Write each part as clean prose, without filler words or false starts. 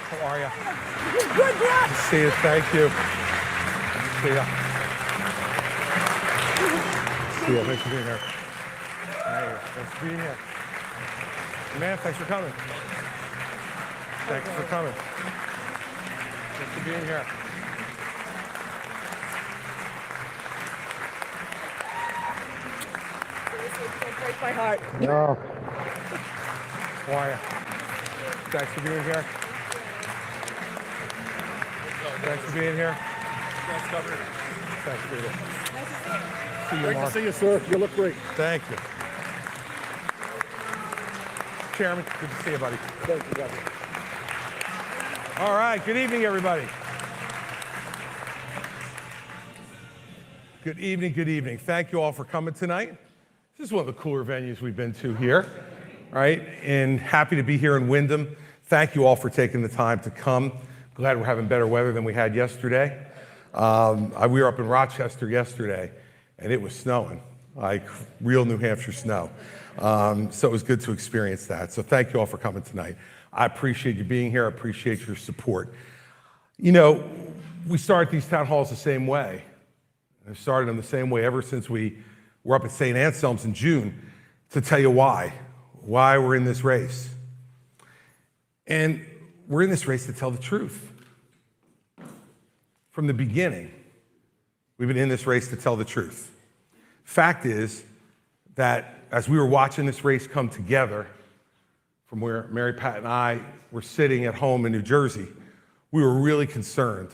How are you? Good, yeah. See you. Thank you. See ya. See ya. Thanks for being here. Hey, thanks for being here. Man, thanks for coming. Thanks for coming. Thanks for being here. Don't break my heart. No. How are you? Thanks for being here. Thanks for being here. Thanks for being here. See you, Great Mark. to see you, sir. You look great. Thank you. Chairman, good to see you, buddy. Thank you, Governor. All right, good evening, everybody. Good evening, good evening. Thank you all for coming tonight. This is one of the cooler venues we've been to here, all right? And happy to be here in Windham. Thank you all for taking the time to come. Glad we're having better weather than we had yesterday. We were up in Rochester yesterday, and it was snowing, like real New Hampshire snow. So it was good to experience that. So thank you all for coming tonight. I appreciate you being here. I appreciate your support. You know, we start these town halls the same way. I've started them the same way ever since we were up at St. Anselm's in June to tell you why we're in this race. And we're in this race to tell the truth. From the beginning, we've been in this race to tell the truth. Fact is that as we were watching this race come together, from where Mary Pat and I were sitting at home in New Jersey, we were really concerned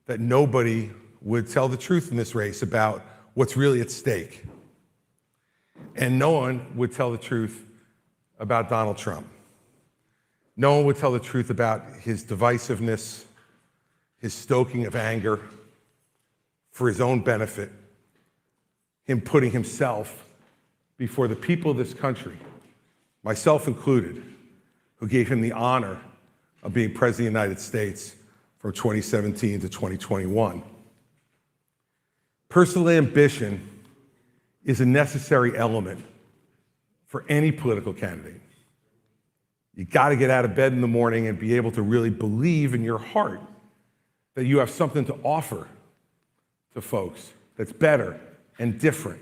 that nobody would tell the truth in this race about what's really at stake. And no one would tell the truth about Donald Trump. No one would tell the truth about his divisiveness, his stoking of anger for his own benefit, him putting himself before the people of this country, myself included, who gave him the honor of being President of the United States from 2017 to 2021. Personal ambition is a necessary element for any political candidate. You got to get out of bed in the morning and be able to really believe in your heart that you have something to offer to folks that's better and different.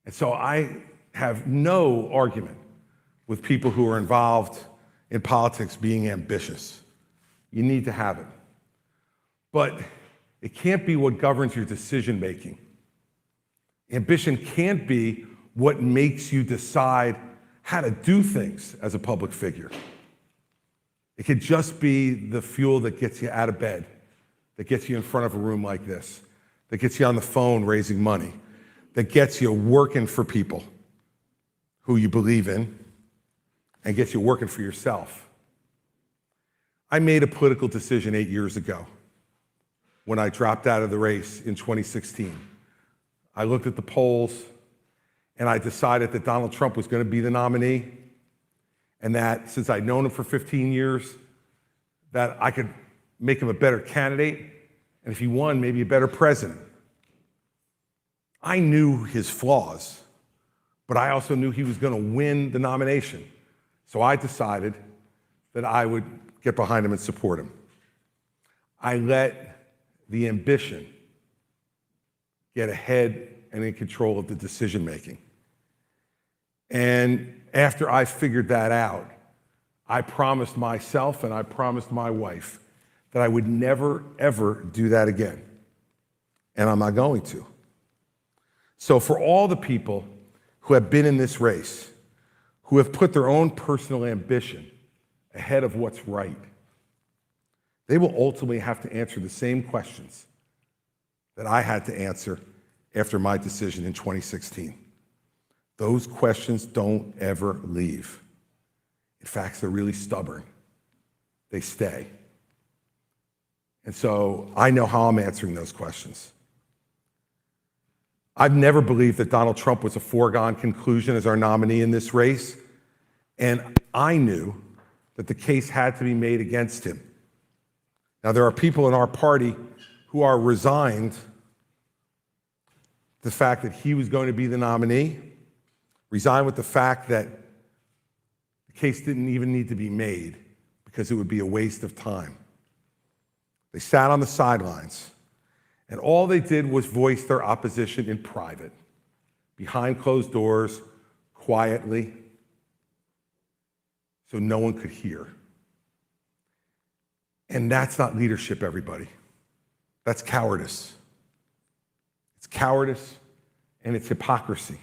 And so I have no argument with people who are involved in politics being ambitious. You need to have it. But it can't be what governs your decision making. Ambition can't be what makes you decide how to do things as a public figure. It could just be the fuel that gets you out of bed, that gets you in front of a room like this, that gets you on the phone raising money, that gets you working for people who you believe in, and gets you working for yourself. I made a political decision 8 years ago when I dropped out of the race in 2016. I looked at the polls and I decided that Donald Trump was going to be the nominee, and that since I'd known him for 15 years, that I could make him a better candidate, and if he won, maybe a better president. I knew his flaws, but I also knew he was going to win the nomination. So I decided that I would get behind him and support him. I let the ambition get ahead and in control of the decision making. And after I figured that out, I promised myself and I promised my wife that I would never, ever do that again. And I'm not going to. So for all the people who have been in this race, who have put their own personal ambition ahead of what's right, they will ultimately have to answer the same questions that I had to answer after my decision in 2016. Those questions don't ever leave. In fact, they're really stubborn. They stay. And so I know how I'm answering those questions. I've never believed that Donald Trump was a foregone conclusion as our nominee in this race, and I knew that the case had to be made against him. Now, there are people in our party who are resigned to the fact that he was going to be the nominee, resigned with the fact that the case didn't even need to be made because it would be a waste of time. They sat on the sidelines, and all they did was voice their opposition in private, behind closed doors, quietly, so no one could hear. And that's not leadership, everybody. That's cowardice. It's cowardice and it's hypocrisy.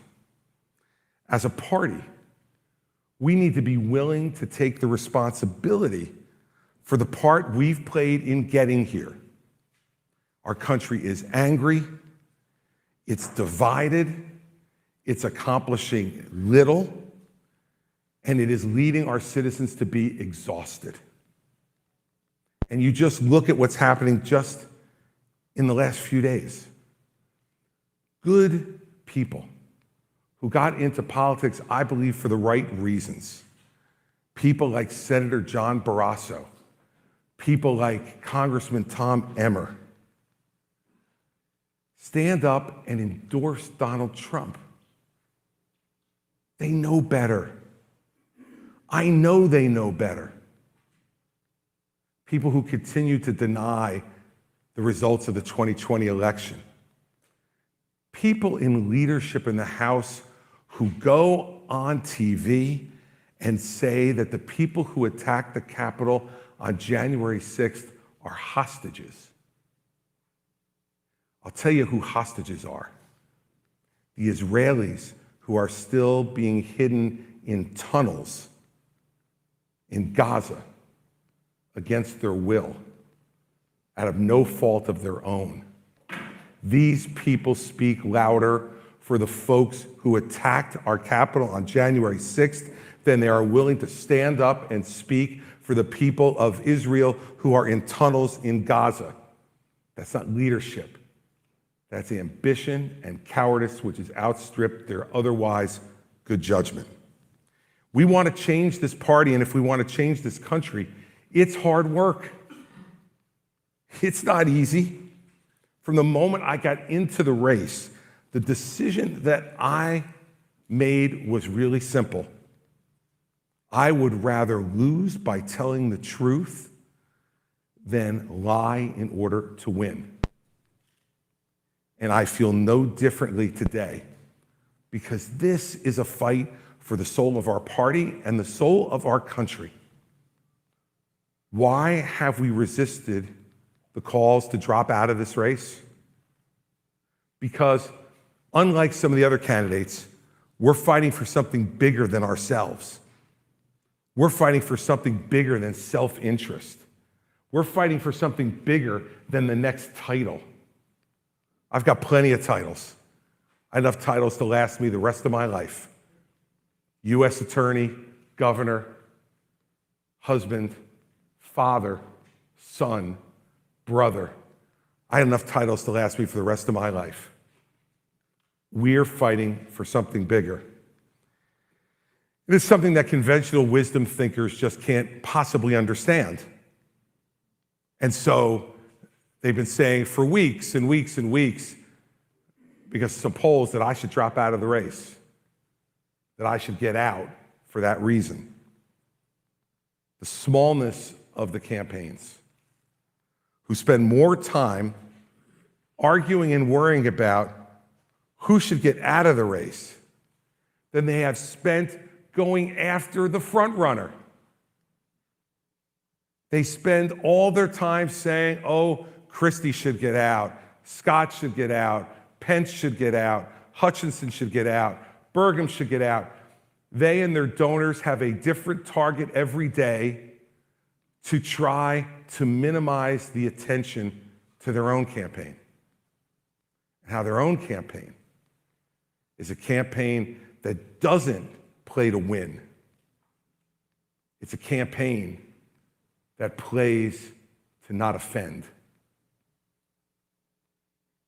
As a party, we need to be willing to take the responsibility for the part we've played in getting here. Our country is angry, it's divided, it's accomplishing little, and it is leading our citizens to be exhausted. And you just look at what's happening just in the last few days. Good people who got into politics, I believe, for the right reasons. People like Senator John Barrasso, people like Congressman Tom Emmer, stand up and endorse Donald Trump. They know better. I know they know better. People who continue to deny the results of the 2020 election. People in leadership in the House who go on TV and say that the people who attacked the Capitol on January 6th are hostages. I'll tell you who hostages are. The Israelis who are still being hidden in tunnels in Gaza against their will, out of no fault of their own. These people speak louder for the folks who attacked our Capitol on January 6th than they are willing to stand up and speak for the people of Israel who are in tunnels in Gaza. That's not leadership. That's ambition and cowardice, which has outstripped their otherwise good judgment. We want to change this party, and if we want to change this country, it's hard work. It's not easy. From the moment I got into the race, the decision that I made was really simple. I would rather lose by telling the truth than lie in order to win. And I feel no differently today, because this is a fight for the soul of our party and the soul of our country. Why have we resisted the calls to drop out of this race? Because unlike some of the other candidates, we're fighting for something bigger than ourselves. We're fighting for something bigger than self-interest. We're fighting for something bigger than the next title. I've got plenty of titles. I have enough titles to last me the rest of my life. U.S. Attorney, Governor, husband, father, son, brother. I have enough titles to last me for the rest of my life. We're fighting for something bigger. It is something that conventional wisdom thinkers just can't possibly understand. And so they've been saying for weeks and weeks and weeks, because of some polls, that I should drop out of the race, that I should get out for that reason. The smallness of the campaigns, who spend more time arguing and worrying about who should get out of the race than they have spent going after the front runner. They spend all their time saying, oh, Christie should get out, Scott should get out, Pence should get out, Hutchinson should get out, Burgum should get out. They and their donors have a different target every day to try to minimize the attention to their own campaign. And how their own campaign is a campaign that doesn't play to win. It's a campaign that plays to not offend.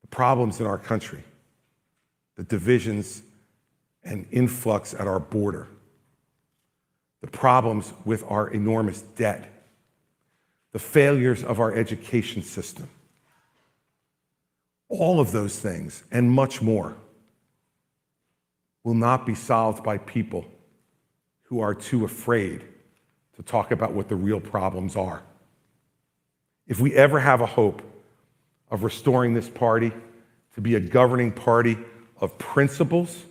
The problems in our country, the divisions and influx at our border, the problems with our enormous debt, the failures of our education system, all of those things and much more will not be solved by people who are too afraid to talk about what the real problems are. If we ever have a hope of restoring this party to be a governing party of principles,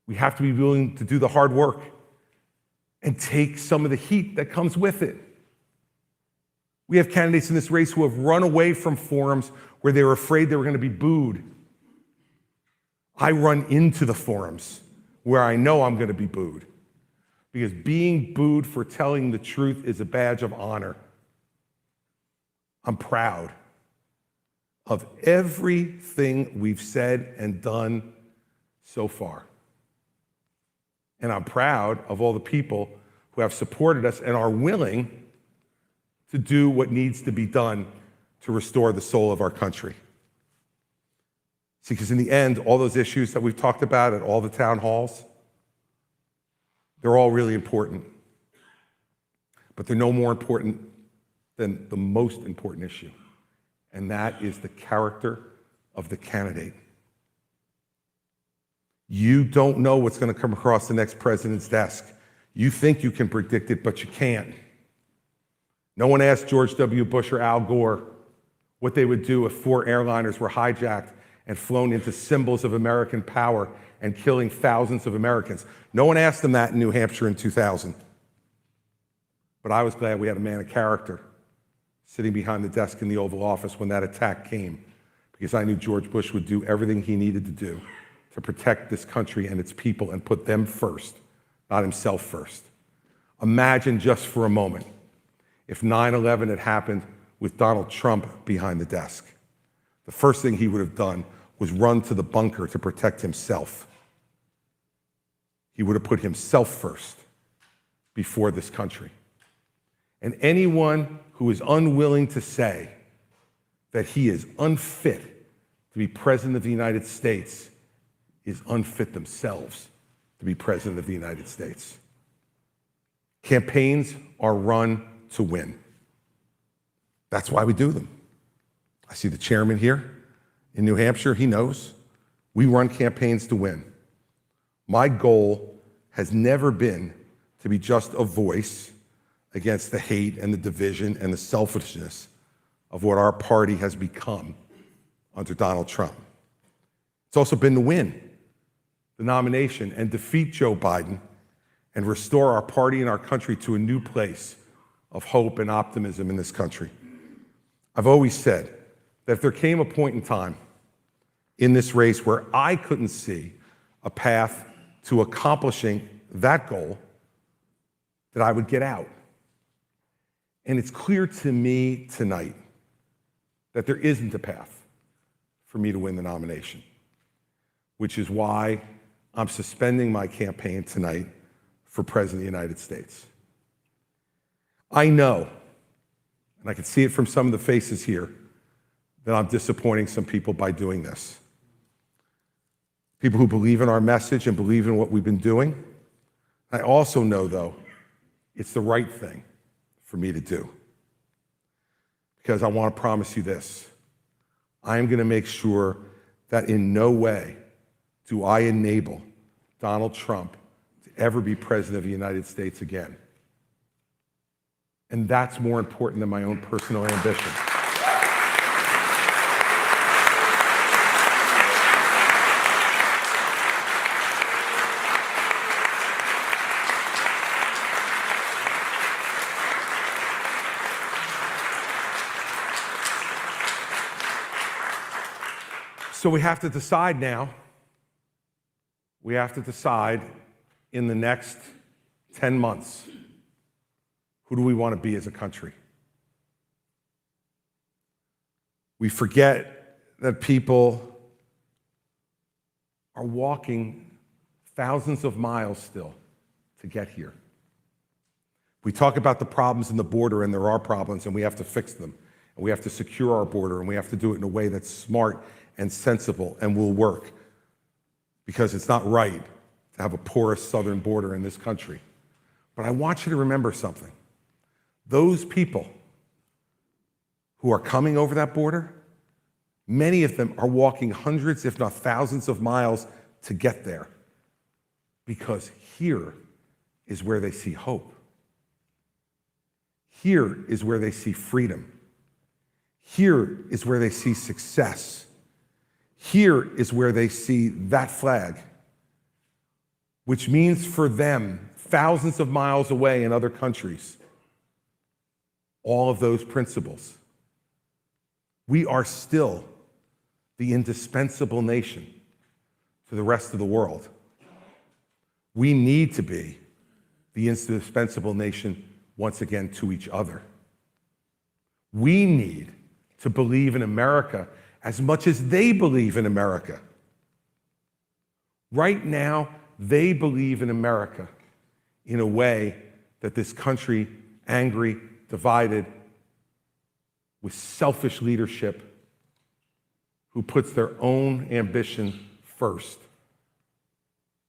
we have to be willing to do the hard work and take some of the heat that comes with it. We have candidates in this race who have run away from forums where they were afraid they were going to be booed. I run into the forums where I know I'm going to be booed, because being booed for telling the truth is a badge of honor. I'm proud of everything we've said and done so far. And I'm proud of all the people who have supported us and are willing to do what needs to be done to restore the soul of our country. See, because in the end, all those issues that we've talked about at all the town halls, they're all really important. But they're no more important than the most important issue, and that is the character of the candidate. You don't know what's going to come across the next president's desk. You think you can predict it, but you can't. No one asked George W. Bush or Al Gore what they would do if 4 airliners were hijacked and flown into symbols of American power and killing thousands of Americans. No one asked them that in New Hampshire in 2000. But I was glad we had a man of character sitting behind the desk in the Oval Office when that attack came, because I knew George Bush would do everything he needed to do to protect this country and its people and put them first, not himself first. Imagine just for a moment if 9/11 had happened with Donald Trump behind the desk. The first thing he would have done was run to the bunker to protect himself. He would have put himself first before this country. And anyone who is unwilling to say that he is unfit to be president of the United States is unfit themselves to be president of the United States. Campaigns are run to win. That's why we do them. I see the chairman here in New Hampshire. He knows we run campaigns to win. My goal has never been to be just a voice against the hate and the division and the selfishness of what our party has become under Donald Trump. It's also been to win the nomination and defeat Joe Biden and restore our party and our country to a new place of hope and optimism in this country. I've always said that if there came a point in time in this race where I couldn't see a path to accomplishing that goal, that I would get out. And it's clear to me tonight that there isn't a path for me to win the nomination, which is why I'm suspending my campaign tonight for President of the United States. I know, and I can see it from some of the faces here, that I'm disappointing some people by doing this. People who believe in our message and believe in what we've been doing. I also know, though, it's the right thing for me to do. Because I want to promise you this. I am going to make sure that in no way do I enable Donald Trump to ever be president of the United States again. And that's more important than my own personal ambition. So we have to decide now. We have to decide in the next 10 months, who do we want to be as a country? We forget that people are walking thousands of miles still to get here. We talk about the problems in the border, and there are problems, and we have to fix them. And we have to secure our border, and we have to do it in a way that's smart and sensible and will work, because it's not right to have a porous southern border in this country. But I want you to remember something. Those people who are coming over that border, many of them are walking hundreds, if not thousands of miles to get there, because here is where they see hope. Here is where they see freedom. Here is where they see success. Here is where they see that flag, which means for them, thousands of miles away in other countries, all of those principles. We are still the indispensable nation to the rest of the world. We need to be the indispensable nation once again to each other. We need to believe in America as much as they believe in America. Right now, they believe in America in a way that this country, angry, divided, with selfish leadership, who puts their own ambition first,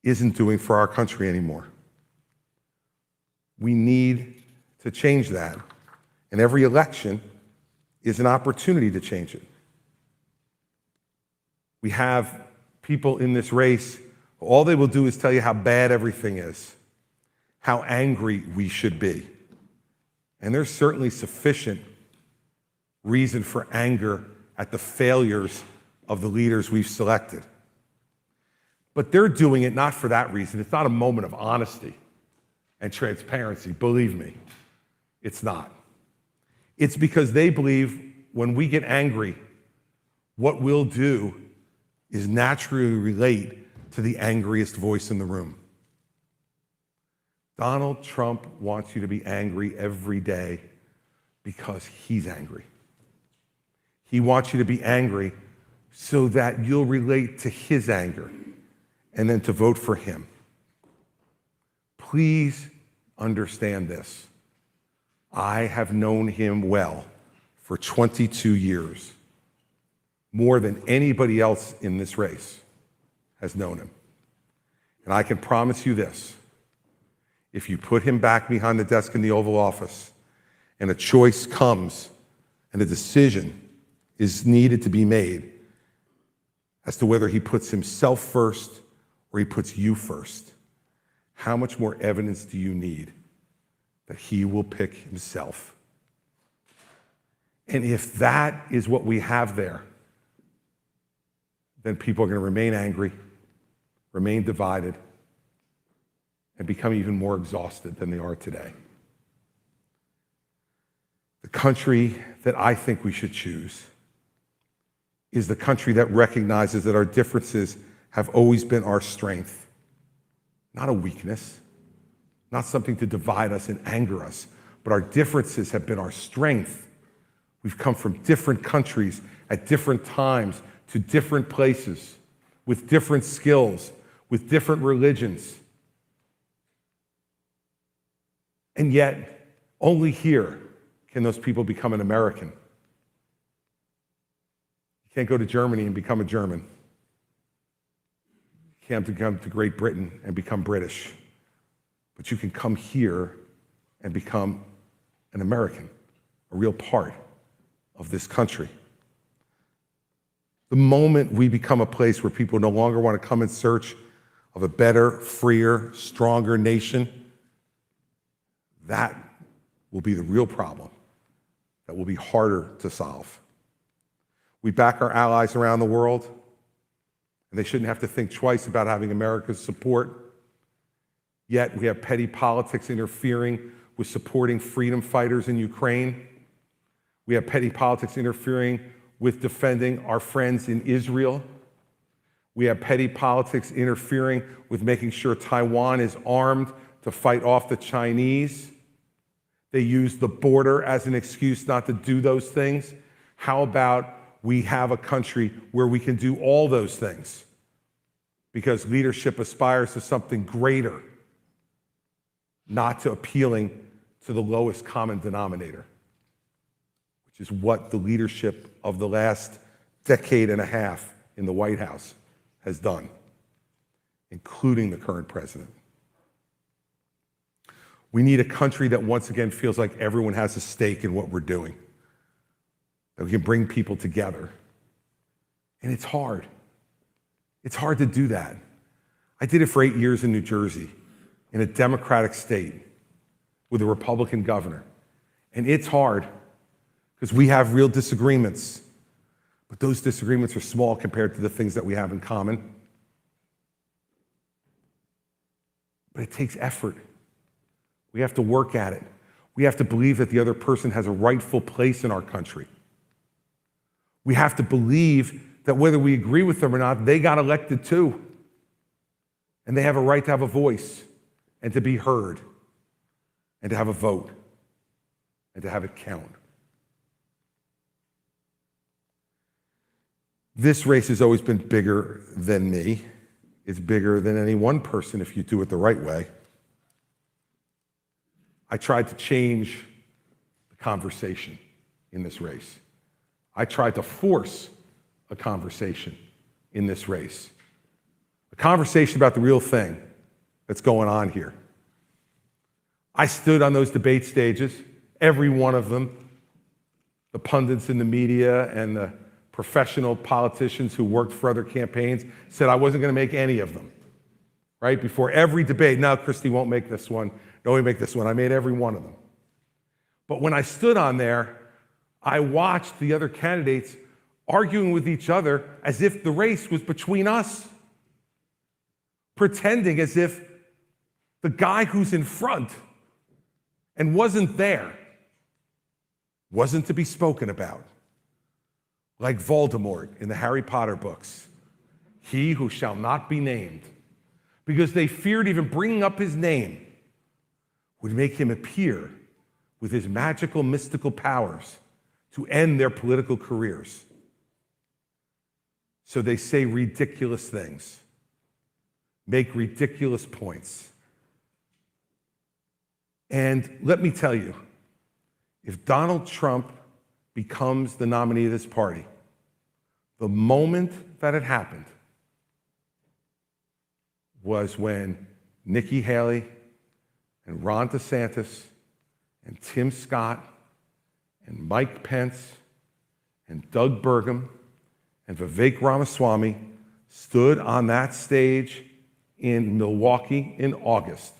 isn't doing for our country anymore. We need to change that, and every election is an opportunity to change it. We have people in this race, all they will do is tell you how bad everything is, how angry we should be. And there's certainly sufficient reason for anger at the failures of the leaders we've selected. But they're doing it not for that reason. It's not a moment of honesty and transparency, believe me. It's not. It's because they believe when we get angry, what we'll do is naturally relate to the angriest voice in the room. Donald Trump wants you to be angry every day because he's angry. He wants you to be angry so that you'll relate to his anger and then to vote for him. Please understand this. I have known him well for 22 years, more than anybody else in this race has known him. And I can promise you this, if you put him back behind the desk in the Oval Office and a choice comes and a decision is needed to be made as to whether he puts himself first or he puts you first, how much more evidence do you need that he will pick himself? And if that is what we have there, then people are going to remain angry, remain divided, and become even more exhausted than they are today. The country that I think we should choose is the country that recognizes that our differences have always been our strength, not a weakness, not something to divide us and anger us, but our differences have been our strength. We've come from different countries at different times to different places with different skills, with different religions. And yet, only here can those people become an American. You can't go to Germany and become a German. You can't come to Great Britain and become British. But you can come here and become an American, a real part of this country. The moment we become a place where people no longer want to come in search of a better, freer, stronger nation, that will be the real problem that will be harder to solve. We back our allies around the world, and they shouldn't have to think twice about having America's support. Yet we have petty politics interfering with supporting freedom fighters in Ukraine. We have petty politics interfering with defending our friends in Israel. We have petty politics interfering with making sure Taiwan is armed to fight off the Chinese. They use the border as an excuse not to do those things. How about we have a country where we can do all those things? Because leadership aspires to something greater, not to appealing to the lowest common denominator, which is what the leadership of the last decade and a half in the White House has done, including the current president. We need a country that once again feels like everyone has a stake in what we're doing, that we can bring people together. And it's hard. It's hard to do that. I did it for 8 years in New Jersey, in a Democratic state with a Republican governor. And it's hard because we have real disagreements, but those disagreements are small compared to the things that we have in common. But it takes effort. We have to work at it. We have to believe that the other person has a rightful place in our country. We have to believe that whether we agree with them or not, they got elected too. And they have a right to have a voice and to be heard and to have a vote and to have it count. This race has always been bigger than me. It's bigger than any one person if you do it the right way. I tried to change the conversation in this race. I tried to force a conversation in this race. A conversation about the real thing that's going on here. I stood on those debate stages, every one of them, the pundits in the media and the professional politicians who worked for other campaigns said I wasn't going to make any of them, right? Before every debate, no, Christie won't make this one. No, we make this one. I made every one of them. But when I stood on there, I watched the other candidates arguing with each other as if the race was between us, pretending as if the guy who's in front and wasn't there wasn't to be spoken about. Like Voldemort in the Harry Potter books, he who shall not be named, because they feared even bringing up his name would make him appear with his magical, mystical powers to end their political careers. So they say ridiculous things, make ridiculous points. And let me tell you, if Donald Trump becomes the nominee of this party, the moment that it happened was when Nikki Haley and Ron DeSantis and Tim Scott and Mike Pence and Doug Burgum and Vivek Ramaswamy stood on that stage in Milwaukee in August.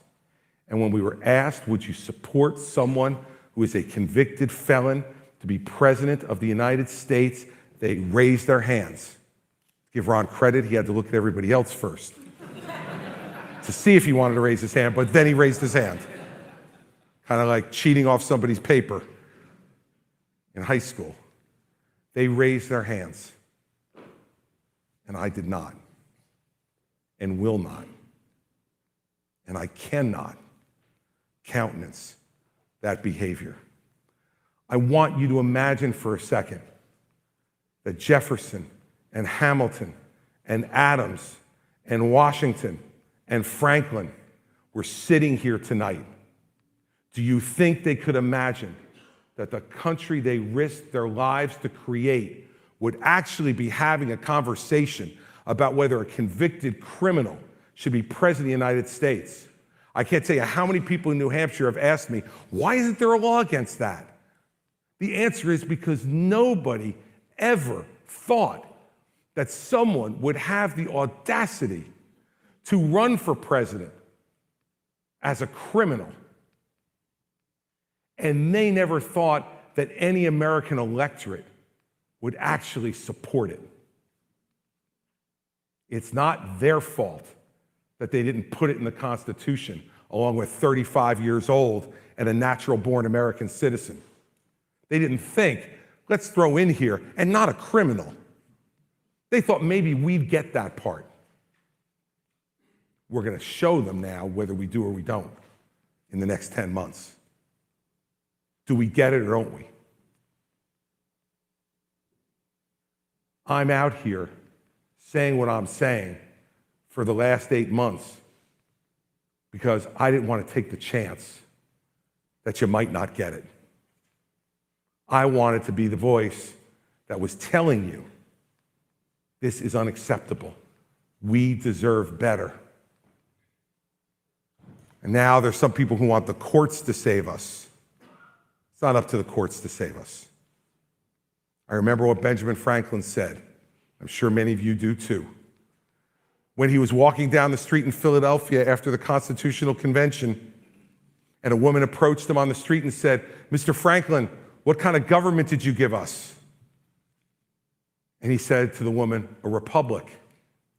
And when we were asked, would you support someone who is a convicted felon to be president of the United States, they raised their hands. Give Ron credit, he had to look at everybody else first to see if he wanted to raise his hand, but then he raised his hand. Kind of like cheating off somebody's paper in high school. They raised their hands, and I did not, and will not, and I cannot countenance that behavior. I want you to imagine for a second that Jefferson and Hamilton and Adams and Washington and Franklin were sitting here tonight. Do you think they could imagine that the country they risked their lives to create would actually be having a conversation about whether a convicted criminal should be president of the United States? I can't tell you how many people in New Hampshire have asked me, why isn't there a law against that? The answer is because nobody ever thought that someone would have the audacity to run for president as a criminal. And they never thought that any American electorate would actually support it. It's not their fault that they didn't put it in the Constitution along with 35 years old and a natural-born American citizen. They didn't think, let's throw in here, and not a criminal. They thought maybe we'd get that part. We're going to show them now whether we do or we don't in the next 10 months. Do we get it or don't we? I'm out here saying what I'm saying for the last 8 months because I didn't want to take the chance that you might not get it. I wanted to be the voice that was telling you this is unacceptable. We deserve better. And now there's some people who want the courts to save us. It's not up to the courts to save us. I remember what Benjamin Franklin said. I'm sure many of you do too. When he was walking down the street in Philadelphia after the Constitutional Convention, And a woman approached him on the street and said, "Mr. Franklin, what kind of government did you give us?" And he said to the woman, "A republic,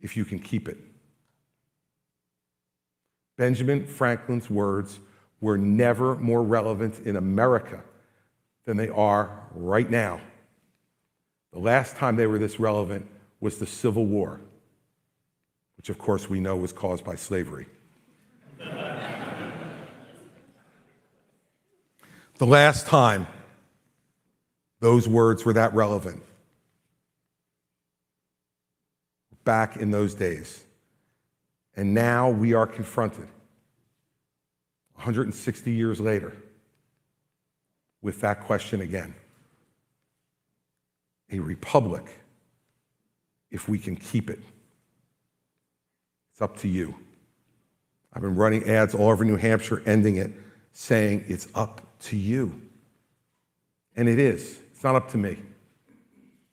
if you can keep it." Benjamin Franklin's words were never more relevant in America than they are right now. The last time they were this relevant was the Civil War, which of course we know was caused by slavery. The last time those words were that relevant, back in those days. And now we are confronted, 160 years later, with that question again. A republic, if we can keep it. It's up to you. I've been running ads all over New Hampshire, ending it, saying it's up to you. And it is. It's not up to me.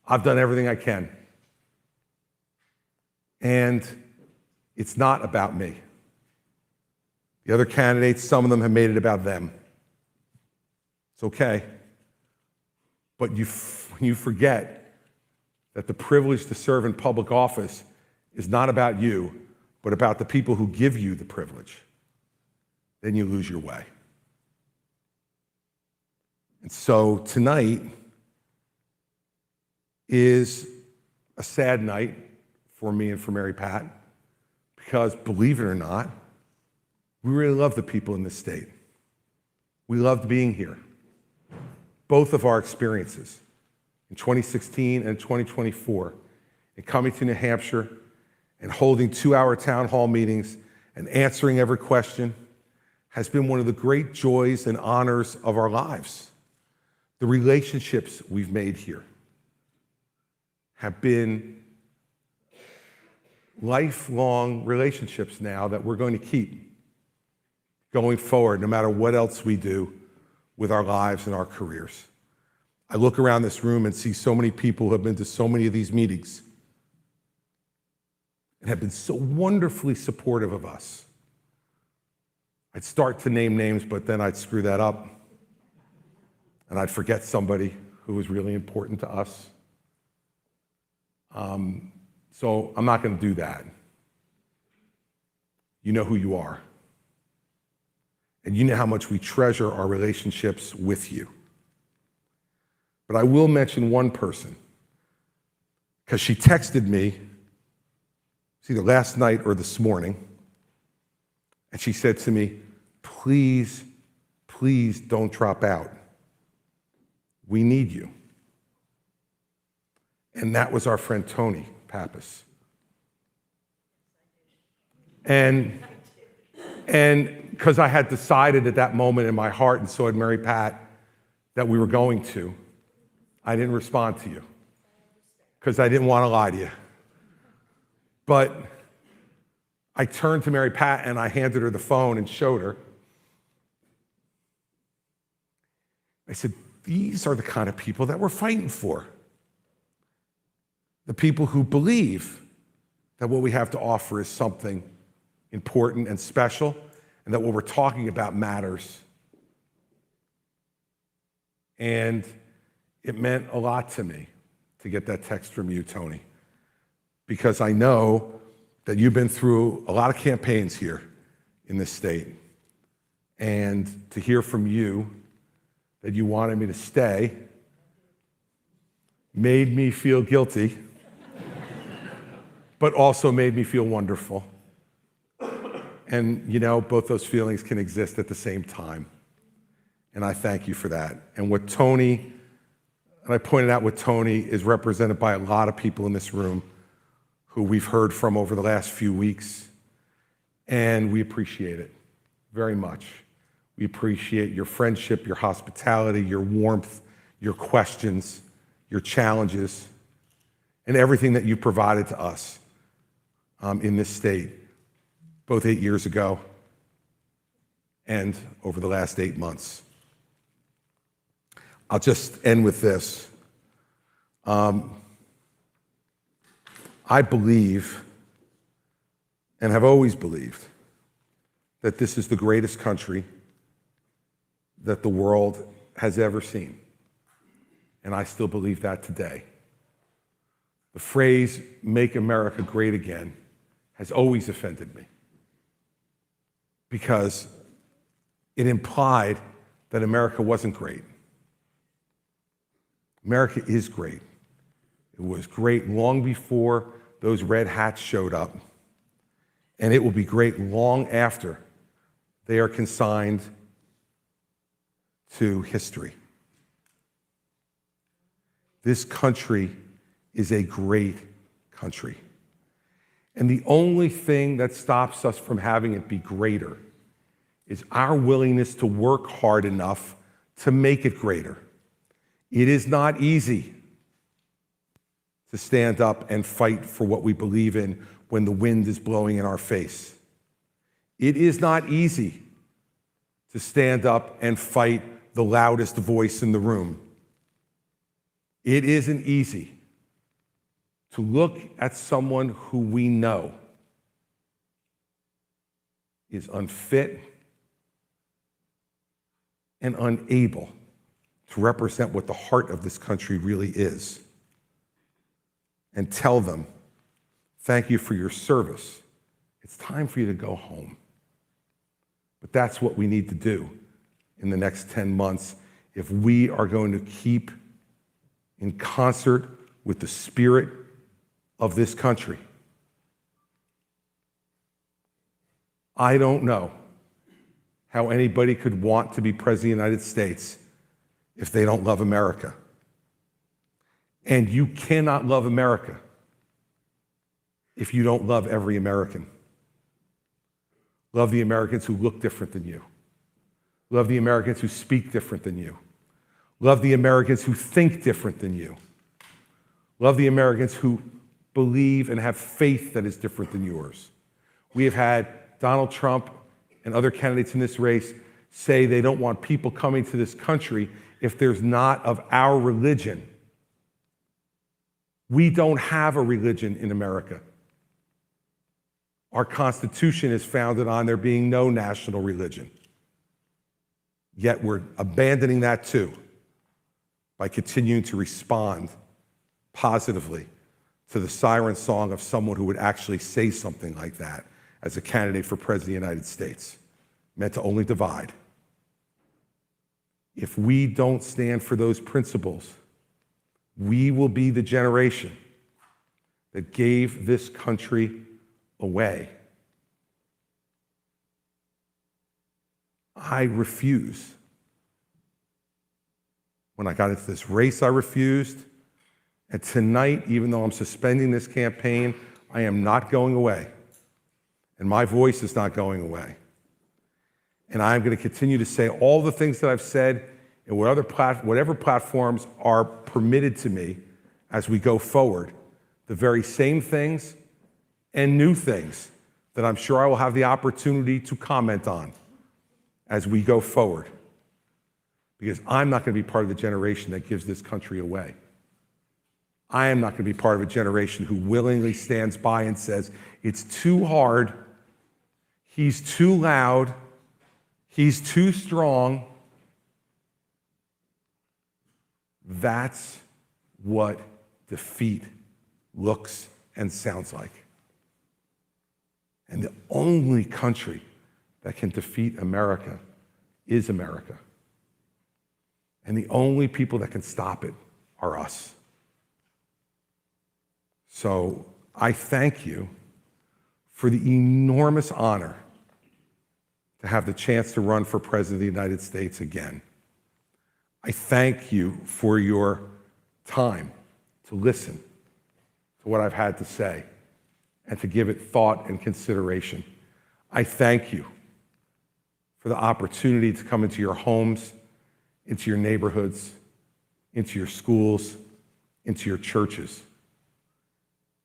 I've done everything I can. And it's not about me. The other candidates, some of them have made it about them. It's okay. But when you forget that the privilege to serve in public office is not about you, but about the people who give you the privilege, then you lose your way. And so tonight is a sad night for me and for Mary Pat, because believe it or not, we really love the people in this state. We loved being here. Both of our experiences in 2016 and 2024, in coming to New Hampshire and holding 2-hour town hall meetings and answering every question, has been one of the great joys and honors of our lives. The relationships we've made here have been lifelong relationships now that we're going to keep going forward, no matter what else we do with our lives and our careers. I look around this room and see so many people who have been to so many of these meetings and have been so wonderfully supportive of us. I'd start to name names, but then I'd screw that up, and I'd forget somebody who was really important to us. So I'm not going to do that. You know who you are. And you know how much we treasure our relationships with you. But I will mention one person, because she texted me, it's either last night or this morning, and she said to me, "Please, please don't drop out. We need you." And that was our friend Tony Pappas. And because I had decided at that moment in my heart, and so had Mary Pat, that we were going to, I didn't respond to you because I didn't want to lie to you. But I turned to Mary Pat and I handed her the phone and showed her. I said, "These are the kind of people that we're fighting for. The people who believe that what we have to offer is something important and special, and that what we're talking about matters." And it meant a lot to me to get that text from you, Tony, because I know that you've been through a lot of campaigns here in this state. And to hear from you that you wanted me to stay made me feel guilty, but also made me feel wonderful. And you know, both those feelings can exist at the same time. And I thank you for that. And what Tony, and I pointed out what Tony is represented by a lot of people in this room who we've heard from over the last few weeks. And we appreciate it very much. We appreciate your friendship, your hospitality, your warmth, your questions, your challenges, and everything that you provided to us in this state, both 8 years ago and over the last 8 months. I'll just end with this. I believe, and have always believed, that this is the greatest country that the world has ever seen. And I still believe that today. The phrase, "Make America Great Again," has always offended me because it implied that America wasn't great. America is great. It was great long before those red hats showed up, and it will be great long after they are consigned to history. This country is a great country. And the only thing that stops us from having it be greater is our willingness to work hard enough to make it greater. It is not easy to stand up and fight for what we believe in when the wind is blowing in our face. It is not easy to stand up and fight the loudest voice in the room. It isn't easy to look at someone who we know is unfit and unable to represent what the heart of this country really is, and tell them, "Thank you for your service. It's time for you to go home." But that's what we need to do in the next 10 months if we are going to keep in concert with the spirit of this country. I don't know how anybody could want to be president of the United States if they don't love America. And you cannot love America if you don't love every American. Love the Americans who look different than you. Love the Americans who speak different than you. Love the Americans who think different than you. Love the Americans who believe and have faith that is different than yours. We have had Donald Trump and other candidates in this race say they don't want people coming to this country if there's not of our religion. We don't have a religion in America. Our Constitution is founded on there being no national religion. Yet we're abandoning that too by continuing to respond positively to the siren song of someone who would actually say something like that as a candidate for president of the United States, meant to only divide. If we don't stand for those principles, we will be the generation that gave this country away. I refuse. When I got into this race, I refused. And tonight, even though I'm suspending this campaign, I am not going away. And my voice is not going away. And I'm going to continue to say all the things that I've said in whatever platforms are permitted to me as we go forward, the very same things and new things that I'm sure I will have the opportunity to comment on as we go forward. Because I'm not going to be part of the generation that gives this country away. I am not going to be part of a generation who willingly stands by and says, it's too hard, he's too loud, he's too strong. That's what defeat looks and sounds like. And the only country that can defeat America is America. And the only people that can stop it are us. So I thank you for the enormous honor to have the chance to run for president of the United States again. I thank you for your time to listen to what I've had to say and to give it thought and consideration. I thank you for the opportunity to come into your homes, into your neighborhoods, into your schools, into your churches,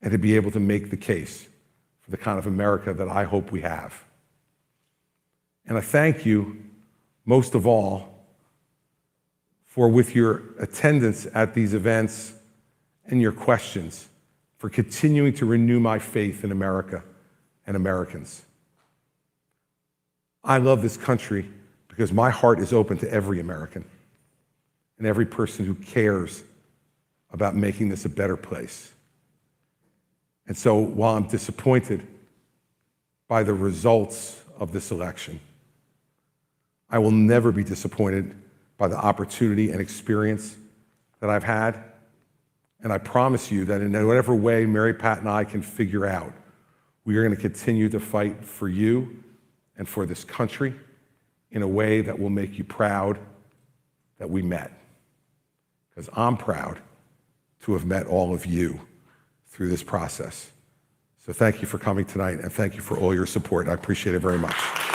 and to be able to make the case for the kind of America that I hope we have. And I thank you, most of all, for with your attendance at these events and your questions, for continuing to renew my faith in America and Americans. I love this country because because my heart is open to every American and every person who cares about making this a better place. And so while I'm disappointed by the results of this election, I will never be disappointed by the opportunity and experience that I've had. And I promise you that in whatever way Mary Pat and I can figure out, we are going to continue to fight for you and for this country in a way that will make you proud that we met. Because I'm proud to have met all of you through this process. So thank you for coming tonight, and thank you for all your support. I appreciate it very much.